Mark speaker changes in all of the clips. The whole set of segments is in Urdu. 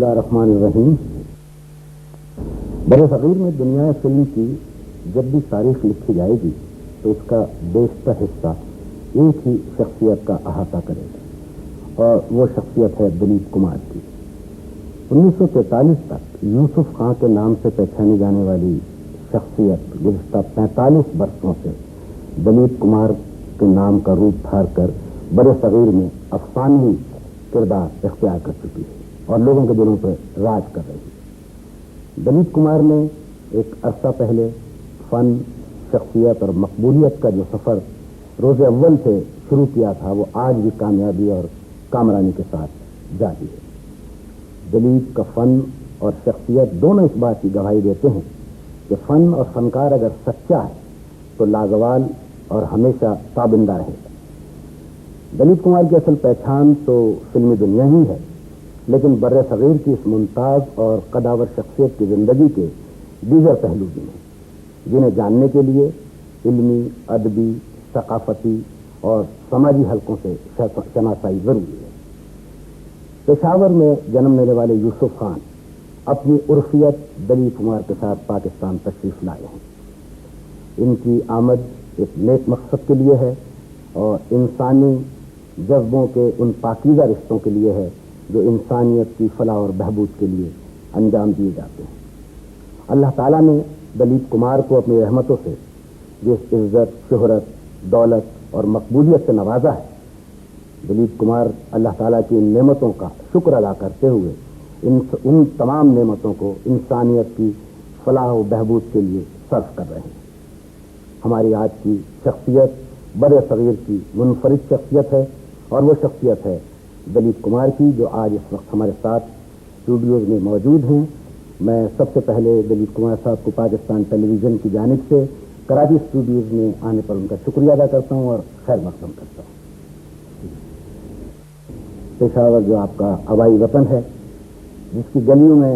Speaker 1: اللہ الرحمن الرحیم۔ برصغیر میں دنیا فلم کی جب بھی تاریخ لکھی جائے گی تو اس کا بیشتر حصہ ایک ہی شخصیت کا احاطہ کرے گا، اور وہ شخصیت ہے دلیپ کمار کی۔ 1943 تک یوسف خان کے نام سے پہچانی جانے والی شخصیت گزشتہ 45 برسوں سے دلیپ کمار کے نام کا روپ دھار کر برصغیر میں افسانوی کردار اختیار کر چکی ہے اور لوگوں کے دلوں پر راج کر رہی ہے۔ دلیپ کمار نے ایک عرصہ پہلے فن، شخصیت اور مقبولیت کا جو سفر روز اول سے شروع کیا تھا وہ آج بھی کامیابی اور کامرانی کے ساتھ جاری ہے۔ دلیپ کا فن اور شخصیت دونوں اس بات کی گواہی دیتے ہیں کہ فن اور فنکار اگر سچا ہے تو لازوال اور ہمیشہ تابندہ رہے گا۔ دلیپ کمار کی اصل پہچان تو فلمی دنیا ہی ہے، لیکن بر صغیر کی اس ممتاز اور قداور شخصیت کی زندگی کے دیگر پہلو بھی ہیں جنہیں جاننے کے لیے علمی، ادبی، ثقافتی اور سماجی حلقوں سے شناسائی ضروری ہے۔ پشاور میں جنم لینے والے یوسف خان اپنی عرفیت دلیپ کمار کے ساتھ پاکستان تشریف لائے ہیں۔ ان کی آمد ایک نیک مقصد کے لیے ہے اور انسانی جذبوں کے ان پاکیزہ رشتوں کے لیے ہے جو انسانیت کی فلاح اور بہبود کے لیے انجام دیے جاتے ہیں۔ اللہ تعالیٰ نے دلیپ کمار کو اپنی رحمتوں سے جس عزت، شہرت، دولت اور مقبولیت سے نوازا ہے، دلیپ کمار اللہ تعالیٰ کی ان نعمتوں کا شکر ادا کرتے ہوئے ان تمام نعمتوں کو انسانیت کی فلاح و بہبود کے لیے صرف کر رہے ہیں۔ ہماری آج کی شخصیت بر صغیر کی منفرد شخصیت ہے اور وہ شخصیت ہے دلیپ کمار کی، جو آج اس وقت ہمارے ساتھ اسٹوڈیوز میں موجود ہیں۔ میں سب سے پہلے دلیپ کمار صاحب کو پاکستان ٹیلی ویژن کی جانب سے کراچی اسٹوڈیوز میں آنے پر ان کا شکریہ ادا کرتا ہوں اور خیر مقدم کرتا ہوں۔ پشاور جو آپ کا آبائی وطن ہے، جس کی گلیوں میں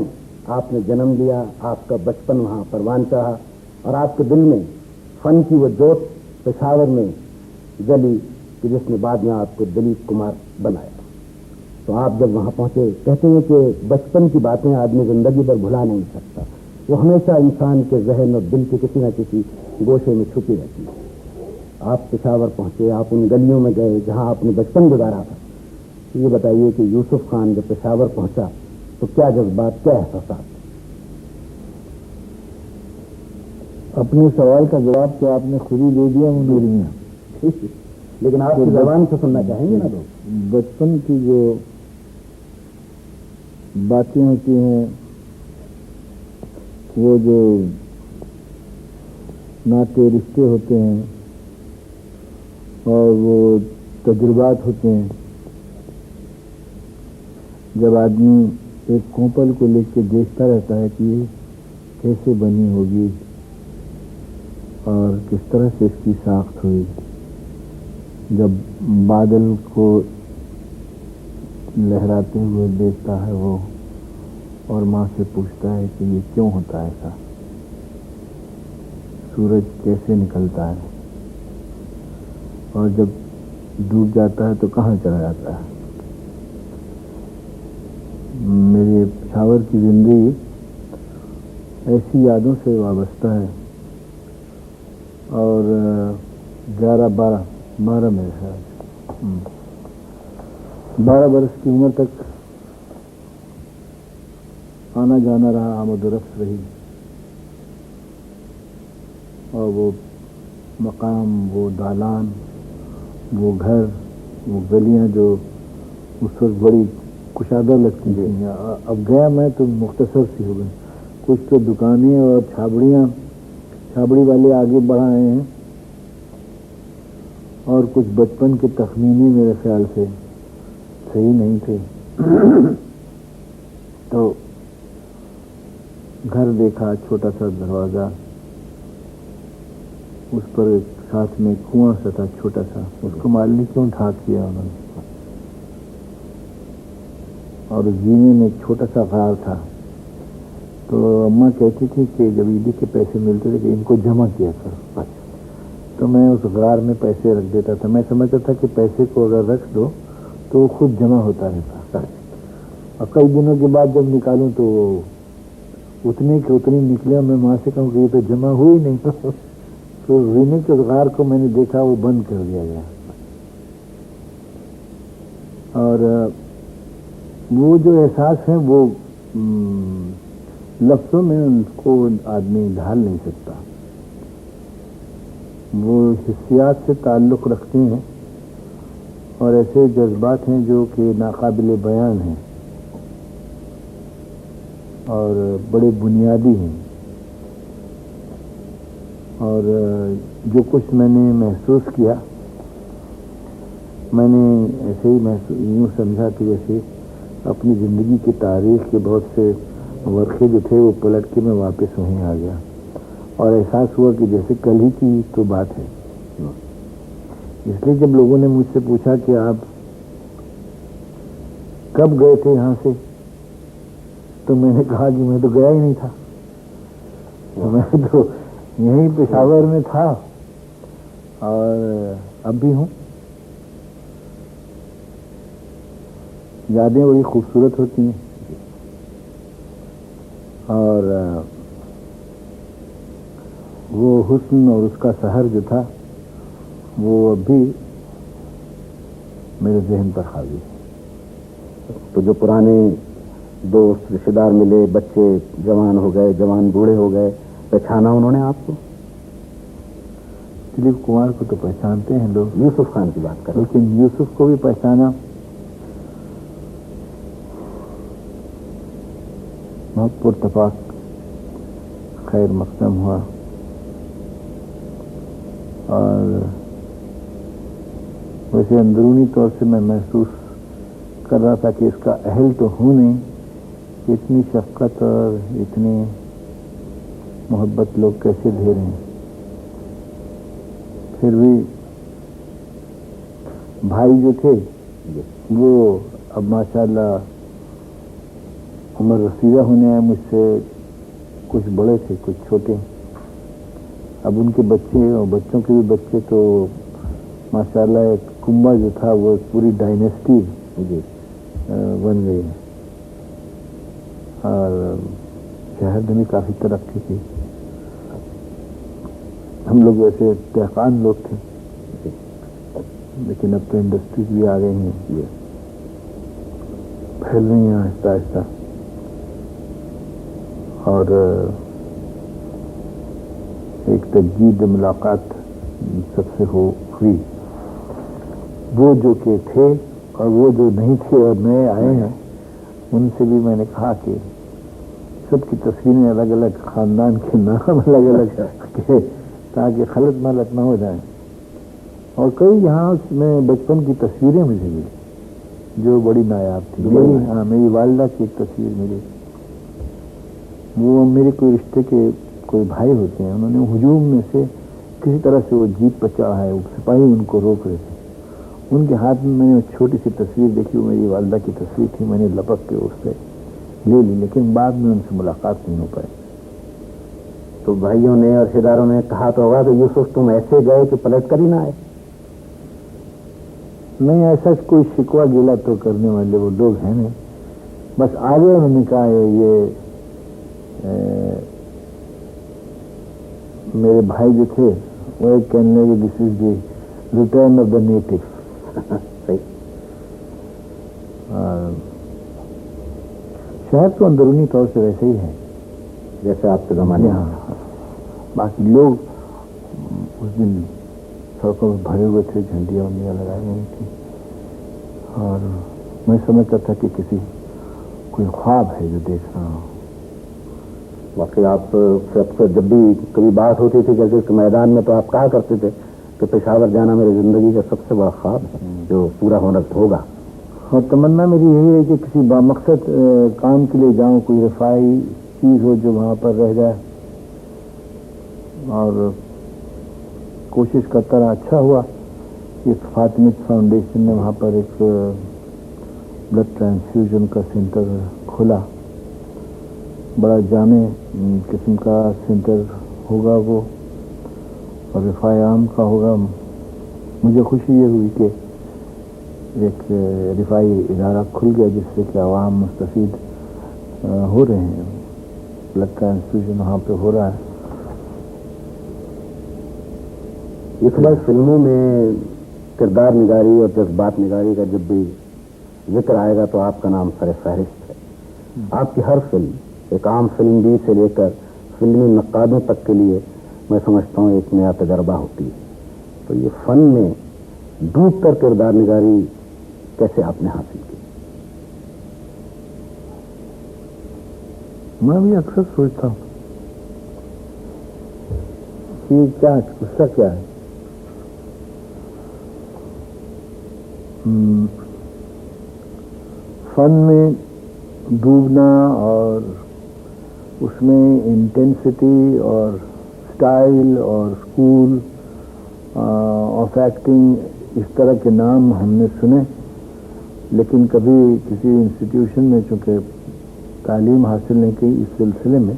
Speaker 1: آپ نے جنم لیا، آپ کا بچپن وہاں پروان چڑھا اور آپ کے دل میں فن کی وہ جوت پشاور میں جلی کہ جس نے بعد میں آپ کو دلیپ کمار بنایا۔ تو آپ جب وہاں پہنچے، کہتے ہیں کہ بچپن کی باتیں آدمی زندگی پر بھلا نہیں سکتا، وہ ہمیشہ انسان کے ذہن اور دل کے کسی نہ کسی گوشے میں چھپی رہتی ہے۔ آپ پشاور پہنچے، آپ ان گلیوں میں گئے جہاں آپ نے بچپن گزارا تھا۔ یہ بتائیے کہ یوسف خان جب پشاور پہنچا تو کیا جذبات، کیا احساسات؟
Speaker 2: اپنے سوال کا جواب تو آپ نے خود ہی دے دیا منیر میاں،
Speaker 1: لیکن آپ کی زبان سے سننا چاہیں گے نا لوگ۔
Speaker 2: بچپن کی جو باتیں ہوتی ہیں، وہ جو ناطے رشتے ہوتے ہیں اور وہ تجربات ہوتے ہیں، جب آدمی ایک کوپل کو لے کے دیکھتا رہتا ہے کہ یہ کیسے بنی ہوگی اور کس طرح سے اس کی ساخت ہوئی، جب بادل کو لہراتے ہوئے دیکھتا ہے وہ اور ماں سے پوچھتا ہے کہ یہ کیوں ہوتا ہے ایسا، سورج کیسے نکلتا ہے اور جب ڈوب جاتا ہے تو کہاں چلا جاتا ہے۔ میرے پشاور کی زندگی ایسی یادوں سے وابستہ ہے اور 12 میرے خیال 12 برس کی عمر تک آنا جانا رہا، آمد و رفت رہی، اور وہ مقام، وہ دالان، وہ گھر، وہ گلیاں جو اس وقت بڑی کشادہ لگتی تھیں، اب گیا میں تو مختصر سی ہو گئی۔ کچھ تو دکانیں اور چھابڑی والے آگے بڑھائے ہیں اور کچھ بچپن کے تخمینے میرے خیال سے صحیح نہیں تھے۔ تو گھر دیکھا، چھوٹا سا دروازہ، اس پر ساتھ میں کنواں سا تھا چھوٹا سا، اس کو مالنے کیوں ڈھاک کیا انہوں نے، اور زینے میں ایک چھوٹا سا غار تھا۔ تو اماں کہتی تھی کہ جب عیدی کے پیسے ملتے تھے کہ ان کو جمع کیا کرو، تو میں اس غار میں پیسے رکھ دیتا تھا۔ میں سمجھتا تھا کہ پیسے کو اگر رکھ دو تو وہ خود جمع ہوتا رہتا، اور کئی دنوں کے بعد جب نکالوں تو اتنے کے اتنے نکلے، میں وہاں سے کہوں کہ یہ تو جمع ہوئی نہیں تو رینے کے غار کو میں نے دیکھا وہ بند کر دیا گیا. اور وہ جو احساس ہیں وہ لفظوں میں ان کو آدمی ڈھال نہیں سکتا. وہ حسیات سے تعلق رکھتے ہیں اور ایسے جذبات ہیں جو کہ ناقابل بیان ہیں اور بڑے بنیادی ہیں. اور جو کچھ میں نے محسوس کیا، میں نے ایسے ہی یوں سمجھا کہ جیسے اپنی زندگی کی تاریخ کے بہت سے ورقے جو تھے وہ پلٹ کے میں واپس وہیں آ گیا اور احساس ہوا کہ جیسے کل ہی کی تو بات ہے. اس لیے جب لوگوں نے مجھ سے پوچھا کہ آپ کب گئے تھے یہاں سے، تو میں نے کہا کہ میں تو گیا ہی نہیں تھا، میں تو یہیں پشاور میں تھا اور اب بھی ہوں. یادیں بڑی خوبصورت ہوتی ہیں اور وہ حسن اور اس کا سحر جو تھا وہ اب بھی میرے ذہن پر حاوی ہے.
Speaker 1: تو جو پرانے دوست رشتے دار ملے، بچے جوان ہو گئے، جوان بوڑھے ہو گئے، پہچانا انہوں نے آپ کو؟
Speaker 2: دلیپ کمار کو تو پہچانتے ہیں لوگ،
Speaker 1: یوسف خان کی بات کریں،
Speaker 2: لیکن یوسف کو بھی پہچانا بہت پرتفاق خیر مقدم ہوا. اور ویسے اندرونی طور سے میں محسوس کر رہا تھا کہ اس کا اہل تو ہوں نہیں، اتنی شفقت اور اتنی محبت لوگ کیسے دے رہے ہیں. پھر بھی بھائی جو تھے وہ اب ماشاءاللہ عمر رسیدہ ہونے آئے مجھ سے، کچھ بڑے تھے کچھ چھوٹے. اب ان کے بچے اور بچوں کے بھی بچے تو ماشاءاللہ ایک کنبہ جو تھا وہ ایک پوری ڈائنیسٹی بن گئی ہے. اور شہر میں بھی کافی ترقی کی. ہم لوگ ویسے دہقان لوگ تھے لیکن اب تو انڈسٹریز بھی آ گئی ہیں، پھیل رہی ہیں آہستہ آہستہ. اور ایک تجدید ملاقات سب سے ہوئی، وہ جو کہ تھے اور وہ جو نہیں تھے اور نئے آئے ہیں ان سے بھی میں نے کہا کہ سب کی تصویریں الگ الگ، خاندان کے نام الگ الگ کہ تاکہ خلط ملط نہ ہو جائیں. اور کئی یہاں میں بچپن کی تصویریں مجھے ملی جو بڑی نایاب تھی. میری والدہ کی ایک تصویر ملی، وہ میرے کوئی رشتے کے کوئی بھائی ہوتے ہیں، انہوں نے ہجوم میں سے کسی طرح سے وہ جیپ پر چڑھا ہے، وہ سپاہی ان کو روک رہے تھے. ان کے ہاتھ میں نے چھوٹی سی تصویر دیکھی، وہ میری والدہ کی تصویر تھی. میں نے لپک کے اس سے لے لی لیکن بعد میں ان سے ملاقات نہیں ہو پائی.
Speaker 1: تو بھائیوں نے اور رشتے داروں نے کہا تو ہوگا کہ یوسف تم ایسے گئے کہ پلٹ کر ہی نہ آئے؟
Speaker 2: نہیں، ایسا کوئی شکوہ گیلا تو کرنے والے وہ لوگ ہیں نہیں. بس آگے انہوں نے کہا یہ میرے بھائی جو تھے وہ ایک کہنے لگے this is the return of the native. شہر تو اندرونی طور سے ویسے ہی ہے
Speaker 1: جیسے آپ کے زمانے میں.
Speaker 2: باقی لوگ اس دن سڑکوں میں بھرے ہوئے تھے، جھنڈیاں ونڈیاں لگائی ہوئی تھی اور میں سمجھتا تھا کہ کوئی خواب ہے جو دیکھ رہا ہوں.
Speaker 1: واقعی آپ سے اکثر جب بھی کبھی بات ہوتی تھی جیسے میدان میں تو آپ کہا کرتے تھے کہ پشاور جانا میری زندگی کا سب سے بڑا خواب ہے جو پورا ہونا ہوگا.
Speaker 2: اور تمنا میری یہی ہے کہ کسی بامقصد کام کے لیے جاؤں، کوئی رفاہی چیز ہو جو وہاں پر رہ جائے. اور کوشش کرتا رہا. اچھا ہوا کہ فاطمہ فاؤنڈیشن نے وہاں پر ایک بلڈ ٹرانسفیوژن کا سینٹر کھولا. بڑا جامع قسم کا سینٹر ہوگا وہ اور رفاہ عام کا ہوگا. مجھے خوشی یہ ہوئی کہ ایک رفائی ادارہ کھل گیا جس سے کہ عوام مستفید ہو رہے ہیں. بلڈ کا انسٹیٹیوشن وہاں پہ ہو رہا ہے.
Speaker 1: اس بار فلموں میں کردار نگاری اور جذبات نگاری کا جب بھی ذکر آئے گا تو آپ کا نام سر فہرست ہے. آپ کی ہر فلم ایک عام فلم بھی سے لے کر فلمی نقادوں تک کے لیے میں سمجھتا ہوں ایک نیا تجربہ ہوتی ہے. تو یہ فن میں ڈوب کر کردار نگاری کیسے آپ نے حاصل کی؟
Speaker 2: میں بھی اکثر سوچتا ہوں کہ کیا اس کا کیا ہے. فن میں ڈوبنا اور اس میں انٹینسٹی اور اسٹائل اور اسکول آف ایکٹنگ اس طرح کے نام ہم نے سنے, لیکن کبھی کسی انسٹیٹیوشن میں چونکہ تعلیم حاصل نہیں کی اس سلسلے میں,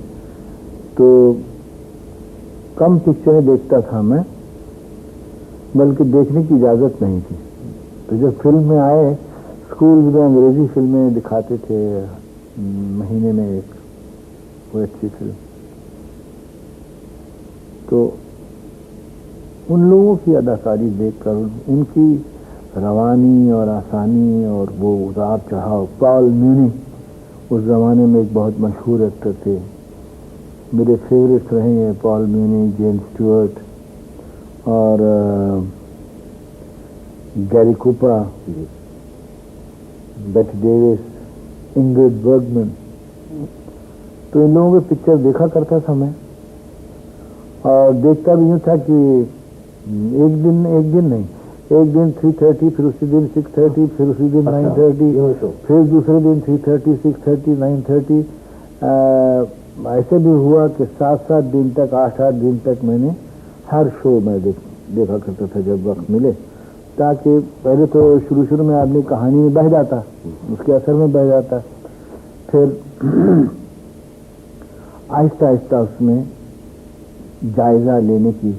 Speaker 2: تو کم پکچریں دیکھتا تھا میں, بلکہ دیکھنے کی اجازت نہیں تھی. تو جب فلم میں آئے, اسکول میں انگریزی فلمیں دکھاتے تھے مہینے میں ایک کوئی اچھی فلم, تو ان لوگوں کی اداکاری دیکھ کر ان کی روانی اور آسانی اور وہ اتار چڑھاؤ. پال میونی اس زمانے میں ایک بہت مشہور ایکٹر تھے, میرے فیوریٹ رہے ہیں پال میونی, جین اسٹیورٹ اور گیری کوپرا, بیٹی ڈیوس, انگرڈ برگمن. تو ان لوگوں کے پکچر دیکھا کرتا تھا میں, اور دیکھتا بھی یوں تھا کہ ایک دن نہیں, ایک دن 3:30, پھر اسی دن 6:30, پھر اسی دن 9:30, پھر دوسرے دن 3:30, 6:30, 9:30. ایسے بھی ہوا کہ 7 دن تک, 8 دن تک میں نے ہر شو میں دیکھا کرتا تھا جب وقت ملے, تاکہ پہلے تو شروع میں آدمی کہانی میں بہہ جاتا, اس کے اثر میں بہہ جاتا, پھر آہستہ آہستہ اس میں جائزہ لینے کی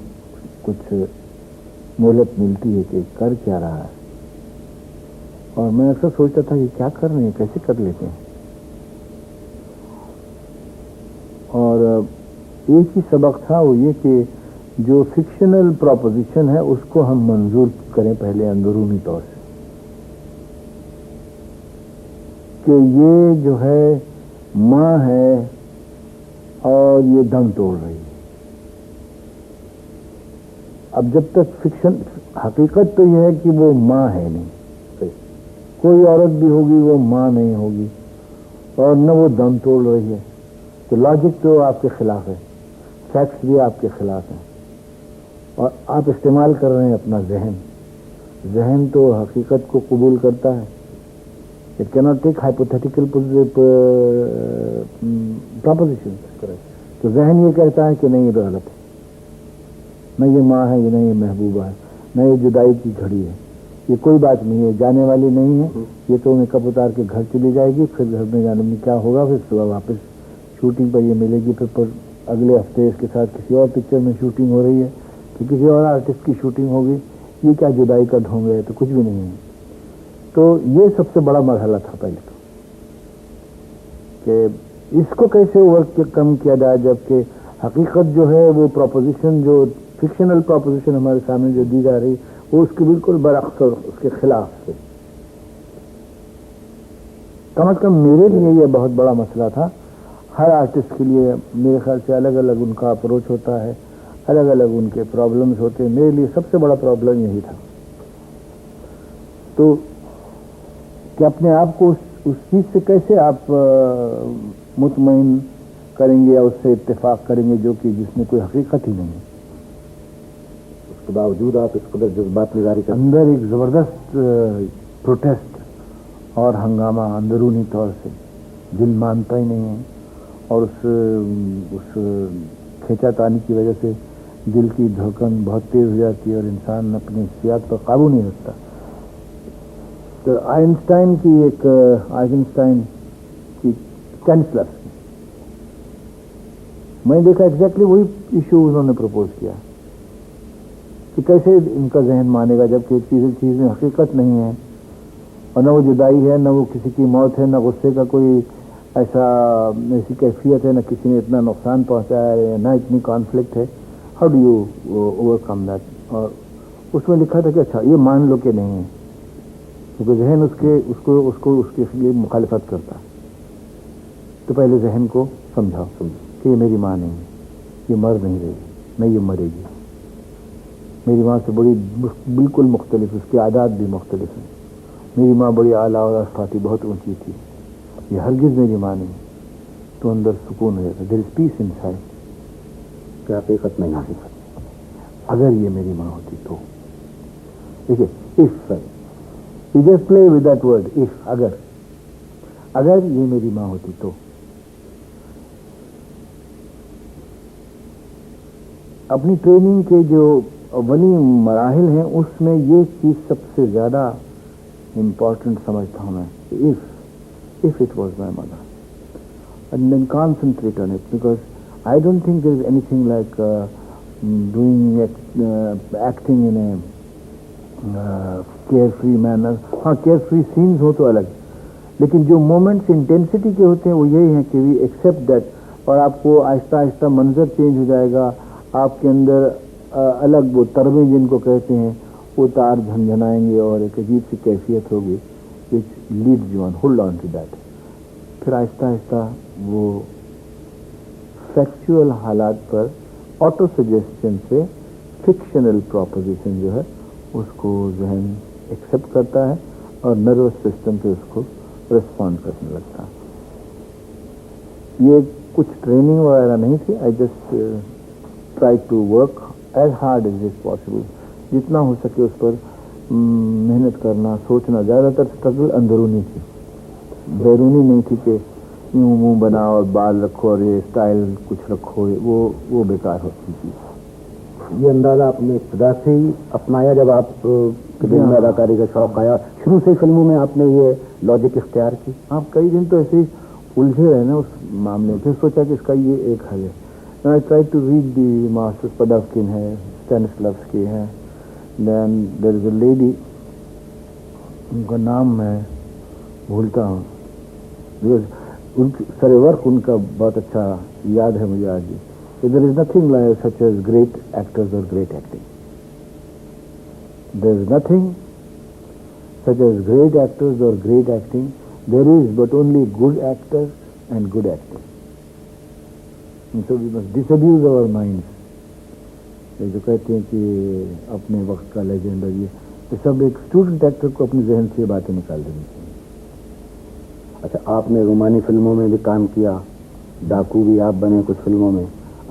Speaker 2: کچھ مہلت ملتی ہے کہ کر کیا رہا ہے. اور میں اکثر سوچتا تھا کہ کیا کر رہے ہیں, کیسے کر لیتے ہیں. اور ایک ہی سبق تھا, وہ یہ کہ جو فکشنل پروپوزیشن ہے اس کو ہم منظور کریں پہلے اندرونی طور سے, کہ یہ جو ہے ماں ہے اور یہ دم توڑ رہی ہے. اب جب تک فکشن, حقیقت تو یہ ہے کہ وہ ماں ہے نہیں, کوئی عورت بھی ہوگی وہ ماں نہیں ہوگی, اور نہ وہ دم توڑ رہی ہے. تو لاجک تو آپ کے خلاف ہے, فیکٹس بھی آپ کے خلاف ہیں, اور آپ استعمال کر رہے ہیں اپنا ذہن. ذہن تو حقیقت کو قبول کرتا ہے. It cannot take hypothetical proposition. تو ذہن یہ کہتا ہے کہ نہیں, یہ غلط ہے, نہ یہ ماں ہے, نہ یہ محبوبہ ہے, نہ یہ جدائی کی گھڑی ہے, یہ کوئی بات نہیں ہے, جانے والی نہیں ہے, یہ تو میک اپ اتار کے گھر چلی جائے گی, پھر گھر میں جانے میں کیا ہوگا, پھر صبح واپس شوٹنگ پر یہ ملے گی, پھر اگلے ہفتے اس کے ساتھ کسی اور پکچر میں شوٹنگ ہو رہی ہے, کہ کسی اور آرٹسٹ کی شوٹنگ ہوگی. یہ کیا جدائی کا ڈھونگ ہے, تو کچھ بھی نہیں ہے. تو یہ سب سے بڑا مرحلہ تھا پہلے تو, کہ اس کو کیسے اوور کم کیا جائے, جبکہ حقیقت جو ہے وہ پروپوزیشن, جو فکشنل پروپوزیشن ہمارے سامنے جو دی جا رہی, وہ اس کے بالکل برعکس اور اس کے خلاف تھے. کم از کم میرے لیے یہ بہت بڑا مسئلہ تھا. ہر آرٹسٹ کے لیے میرے خیال سے الگ الگ ان کا اپروچ ہوتا ہے, الگ الگ ان کے پرابلمز ہوتے ہیں. میرے لیے سب سے بڑا پرابلم یہی تھا. تو کہ اپنے آپ کو اس چیز سے کیسے آپ مطمئن کریں گے یا اس سے اتفاق کریں گے جو کہ جس میں کوئی حقیقت ہی نہیں ہے.
Speaker 1: اس کے باوجود آپ اس قدر جذبات نگاری کا
Speaker 2: اندر ایک زبردست پروٹیسٹ اور ہنگامہ اندرونی طور سے, دل مانتا ہی نہیں ہے, اور اس کھینچا تانی کی وجہ سے دل کی دھڑکن بہت تیز ہو جاتی ہے اور انسان اپنی حسیات پر قابو نہیں رکھتا. تو آئنسٹائن کی کینسلر میں دیکھا ایگزیکٹلی وہی ایشو انہوں نے پروپوز کیا کہ کیسے ان کا ذہن مانے گا جبکہ ایک چیز میں حقیقت نہیں ہے, اور نہ وہ جدائی ہے، نہ وہ کسی کی موت ہے، نہ غصے کا کوئی ایسی کیفیت ہے، نہ کسی نے اتنا نقصان پہنچایا ہے، نہ اتنی کانفلکٹ ہے. How do you over come that? اور اس میں لکھا تھا کہ اچھا یہ مان لو کہ نہیں ہے، کیونکہ ذہن اس کے لیے مخالفت کرتا ہے. تو پہلے ذہن کو سمجھاؤ کہ یہ میری ماں نہیں ہے، یہ مر نہیں رہی، نہ یہ مرے گی. میری ماں سے بالکل مختلف، اس کے عادات بھی مختلف ہیں. میری ماں بڑی اعلیٰ اور افاتی بہت اونچی تھی، یہ ہرگز میری ماں نہیں. تو اندر سکون ہو جاتا. دیر از پیس ان سائڈ
Speaker 1: کہ حقیقت میں نہیں.
Speaker 2: اگر یہ میری ماں ہوتی تو ٹھیک ہے. If you just play with that word, if, اگر یہ میری ماں ہوتی تو. اپنی ٹریننگ کے جو اولی مراحل ہیں اس میں یہ چیز سب سے زیادہ امپورٹنٹ سمجھتا ہوں میں. if it was my mother, and then concentrate on it, because I don't think there is anything like acting in a carefree manner. ہاں carefree scenes ہو تو الگ، لیکن جو مومنٹس انٹینسٹی کے ہوتے ہیں وہ یہی ہیں کہ وی ایکسیپٹ دیٹ. اور آپ کو آہستہ آہستہ منظر چینج ہو جائے گا، آپ کے اندر الگ وہ تربے جن کو کہتے ہیں وہ تار جھنجھنائیں گے، اور ایک عجیب سی کیفیت ہوگی which leads you on, hold on to that. پھر آہستہ آہستہ وہ فیکچوئل حالات پر آٹو سجیسشن سے فکشنل پروپوزیشن جو ہے اس کو ذہن ایکسیپٹ کرتا ہے اور نروس سسٹم سے اس کو ریسپونڈ کرنے لگتا ہے. یہ کچھ ٹریننگ وغیرہ نہیں تھی. I just try to work as hard as is possible. جتنا ہو سکے اس پر محنت کرنا، سوچنا. زیادہ تر اسٹرگل اندرونی تھی، بیرونی نہیں تھی کہ یوں منہ بناؤ اور بال رکھو اور یہ اسٹائل کچھ رکھو، وہ بیکار ہوتی تھی.
Speaker 1: یہ اندازہ آپ نے ابتدا سے ہی اپنایا جب آپ دل میں اداکاری کا شوق آیا؟ شروع سے فلموں میں آپ نے یہ لاجک اختیار کی؟
Speaker 2: آپ کئی دن تو ایسے ہی الجھے رہے نا اس معاملے میں. پھر سوچا کہ اس کا یہ ایک حل ہے. I try to read the masters. Pudovkin ہے، اسٹینسلوسکی ہے، دین دیر از اے لیڈی، ان کا نام میں بھولتا ہوں، ان سر ورک ان کا بہت اچھا یاد ہے مجھے آج بھی. There is nothing like such as great actors اور great acting. There is nothing such as great actors or great acting. There is but only good actors and good acting. And so we must disabuse our minds. یہ جو کہتے ہیں کہ اپنے وقت کا لیجنڈ اور یہ سب ایک اسٹوڈنٹ ایکٹر کو اپنے ذہن سے باتیں نکال دینی چاہیے.
Speaker 1: اچھا، آپ نے رومانی فلموں میں بھی کام کیا، ڈاکو بھی آپ بنے کچھ فلموں میں.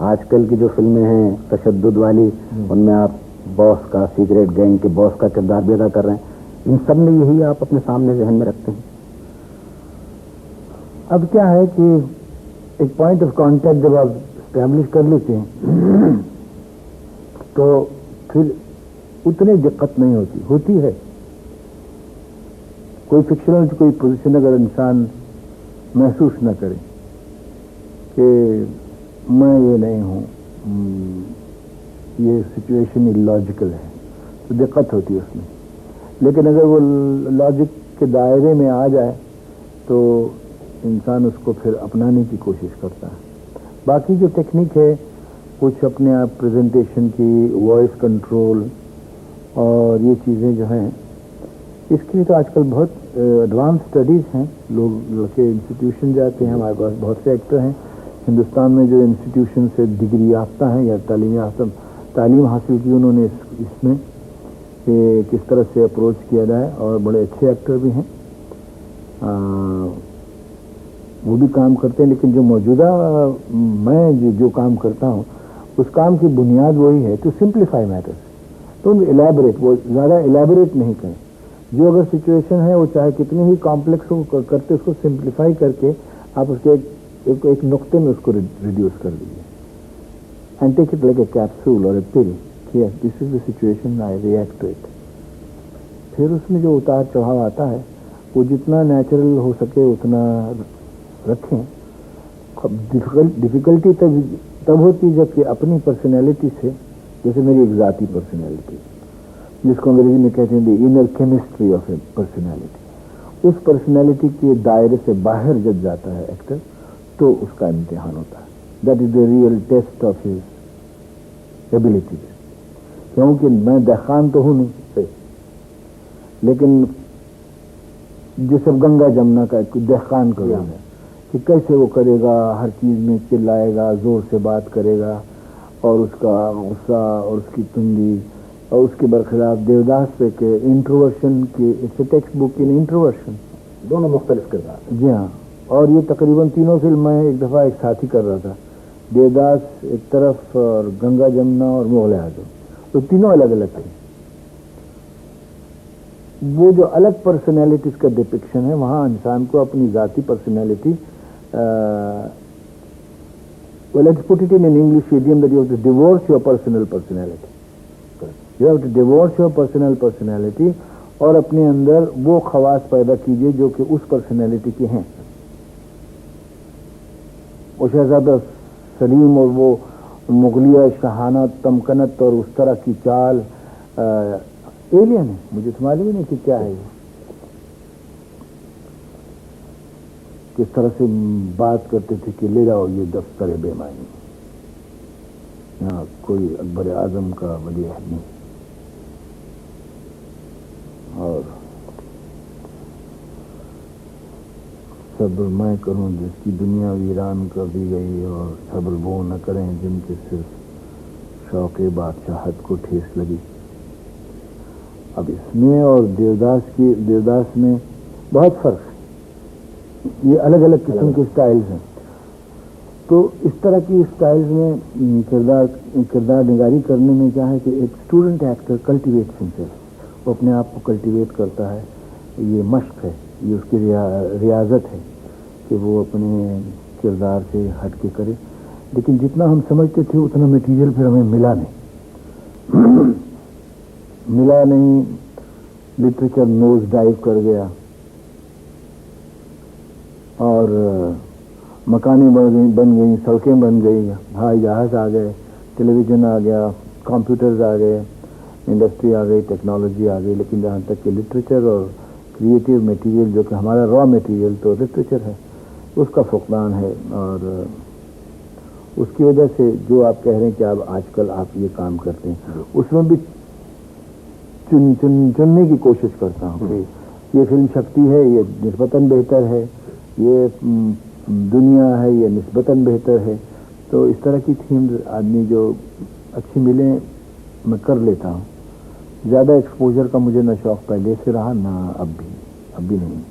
Speaker 1: آج کل کی جو فلمیں ہیں تشدد والی، ان میں آپ باس کا، سیکریٹ گینگ کے باس کا کردار بھی ادا کر رہے ہیں. ان سب میں یہی آپ اپنے سامنے ذہن میں رکھتے ہیں؟
Speaker 2: اب کیا ہے کہ ایک پوائنٹ آف کانٹیکٹ جب آپ اسٹیبلش کر لیتے ہیں تو پھر اتنی دقت نہیں ہوتی ہے. کوئی فکشنل کوئی پوزیشن اگر انسان محسوس نہ کرے کہ میں یہ نہیں ہوں، یہ سچویشن اللاجیکل ہے، تو دقت ہوتی ہے اس میں. لیکن اگر وہ لاجک کے دائرے میں آ جائے تو انسان اس کو پھر اپنانے کی کوشش کرتا ہے. باقی جو ٹیکنیک ہے کچھ اپنے آپ پریزنٹیشن کی، وائس کنٹرول اور یہ چیزیں جو ہیں، اس کی تو آج کل بہت ایڈوانس اسٹڈیز ہیں. لوگ لڑکے انسٹیٹیوشن جاتے ہیں. ہمارے پاس بہت سے ایکٹر ہیں ہندوستان میں جو انسٹیٹیوشن سے ڈگری یافتہ ہیں یا تعلیم حاصل کی انہوں نے اس میں کہ کس طرح سے اپروچ کیا جائے، اور بڑے اچھے ایکٹر بھی ہیں، وہ بھی کام کرتے ہیں. لیکن جو موجودہ میں جو کام کرتا ہوں اس کام کی بنیاد وہی ہے ٹو سمپلیفائی میٹرز. تو الیبوریٹ، وہ زیادہ الیبوریٹ نہیں کریں. جو اگر سچویشن ہے وہ چاہے کتنی ہی کمپلیکس ہو کرتے اس کو سمپلیفائی کر کے آپ اس کے ایک نقطے میں اس کو ریڈیوس کر دیجیے. And take it like a capsule or a pill. This is the situation, I react to it. پھر اس میں جو اتار چڑھاؤ آتا ہے وہ جتنا نیچرل ہو سکے اتنا رکھیں. ڈیفیکلٹی تب ہوتی جب کہ اپنی پرسنالٹی سے، جیسے میری ایک ذاتی پرسنالٹی جس کو انگریزی میں کہتے ہیں the inner chemistry of a personality, اس پرسنالٹی کے دائرے سے باہر جب جاتا ہے ایکٹر تو اس کا امتحان ہوتا ہے. That is the real test of his abilities. کیونکہ میں دہقان تو ہوں نہیں، لیکن جیسے گنگا جمنا کا ایک دہقان کا رول ہے کہ کیسے وہ کرے گا، ہر چیز میں چلائے گا، زور سے بات کرے گا، اور اس کا غصہ اور اس کی تندی، اور اس کے برخلاف دیوداس پہ کہ انٹروورشن کی it's a textbook in introversion.
Speaker 1: دونوں مختلف کردار.
Speaker 2: جی ہاں. اور یہ تقریباً تینوں فلم میں ایک دفعہ ایک ساتھ ہی کر رہا تھا. دیوداس ایک طرف اور گنگا جمنا اور مغل اعظم، تو تینوں الگ الگ تھے. وہ جو الگ پرسنالٹیز کا ڈپکشن ہے وہاں انسان کو اپنی ذاتی personality let's put it in an English idiom that you have to divorce your personal personality. You have to divorce your personal personality اور اپنے اندر وہ خواص پیدا کیجئے جو کہ اس پرسنالٹی کے ہیں. وہ شہزادہ سلیم اور وہ مغلیہ شاہانہ تمکنت اور اس طرح کی چال ایلین ہے. مجھے تو معلوم ہی نہیں کہ کیا ہے یہ، کس طرح سے بات کرتے تھے کہ لے جاؤ یہ دفتر بے معنی، یہاں کوئی اکبر اعظم کا ولی عہد نہیں. اور صبر میں کروں جس کی دنیا ویران کر دی گئی، اور صبر وہ نہ کریں جن کے صرف شوق بادشاہت کو ٹھیس لگی. اب اس میں اور دیوداس میں بہت فرق ہے. یہ الگ الگ قسم کے اسٹائلز ہیں. تو اس طرح کی اسٹائلز میں کردار نگاری کرنے میں کیا ہے کہ ایک اسٹوڈنٹ ایکٹر کلٹیویٹ ہمسیلف، وہ اپنے آپ کو کلٹیویٹ کرتا ہے. یہ مشق ہے، یہ اس کی ریاضت ہے کہ وہ اپنے کردار سے ہٹ کے کرے. لیکن جتنا ہم سمجھتے تھے اتنا میٹیریل پھر ہمیں ملا نہیں. لٹریچر نوز ڈائیو کر گیا، اور مکانیں بن گئیں، سڑکیں بن گئی، ہوائی جہاز آ گئے، ٹیلی ویژن آ گیا، کمپیوٹرز آ گئے، انڈسٹری آ گئی، ٹیکنالوجی آ گئی. لیکن جہاں تک کہ لٹریچر اور کریٹیو میٹیریل جو کہ ہمارا را میٹیریل تو لٹریچر ہے، اس کا فقدان ہے. اور اس کی وجہ سے جو آپ کہہ رہے ہیں کہ اب آج کل آپ یہ کام کرتے ہیں، اس میں بھی چننے کی کوشش کرتا ہوں کہ یہ فلم شکتی ہے، یہ نسبتاً بہتر ہے، یہ دنیا ہے، یہ نسبتاً بہتر ہے. تو اس طرح کی تھیمز آدمی جو اچھی ملیں میں کر لیتا ہوں. زیادہ ایکسپوجر کا مجھے نہ شوق پہلے سے رہا، نہ اب بھی نہیں.